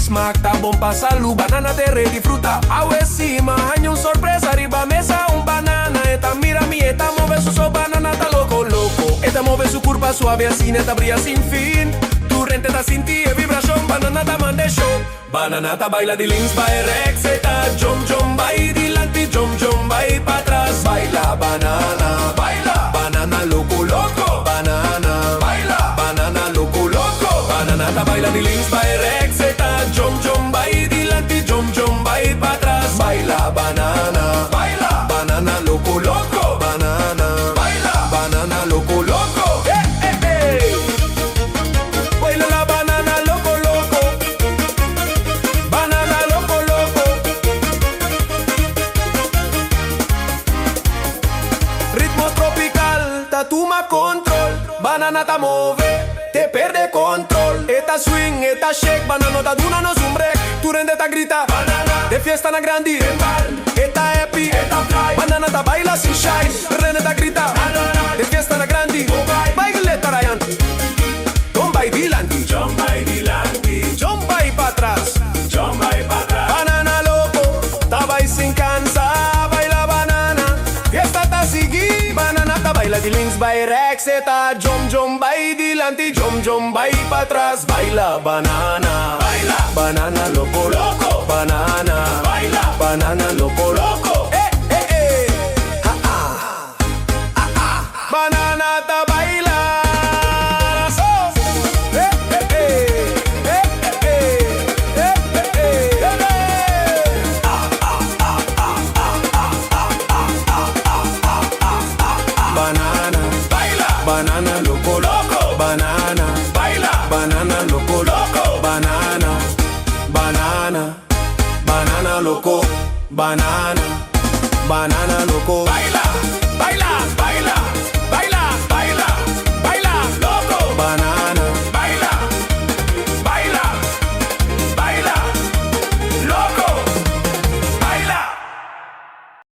smack, tá bom pra salud. Banana terre de fruta, ao em cima. Hanha sorpresa, arriba mesa, banana. Eta mira mi, eta move su banana, tá louco, louco. Eta move su curva suave assim, eta brilla sin fin. Tu rente tá sentir vibração, banana tá mande show. Banana tá baila de links, vai rex, eta jom jom, vai dilante, jom jom, vai pra trás. Baila banana, baila, banana loco, loco. Banana, baila, banana loco, loco. Banana tá baila de links, vai rex, eta jom jom, vai dilante, jom jom, vai pra trás. Baila banana, baila, banana loco, loco. Banana, baila, banana loco, loco. Baila la banana loco, loco. Banana loco, loco. Ritmo tropical, ta toma control. Banana ta move, te perde control. Eta swing, eta shake, banana ta duna no un break. Tu rende ta grita, banana, de fiesta na grandi. Eta happy, eta fly, banana ta baila sin shine. Rende ta grita, banana, de fiesta na grandi. Baileta Ryan, John vai dilanti, John vai dilanti, John vai pa atrás, John vai pa atrás. Banana loco, ta vai sin cansa, baila banana. Fiesta ta segui, banana ta baila di links, vai rex, eta jom jom, vai dilanti, jom jom, vai pa atrás. Baila banana, baila banana loco, loco. Banana, baila banana loco, loco. Ha ha, banana ta baila. Banana, baila, banana loco, loco. Banana, baila, banana loco, loco. Banana, banana, banana loco. Banana, banana loco. Baila, baila, baila.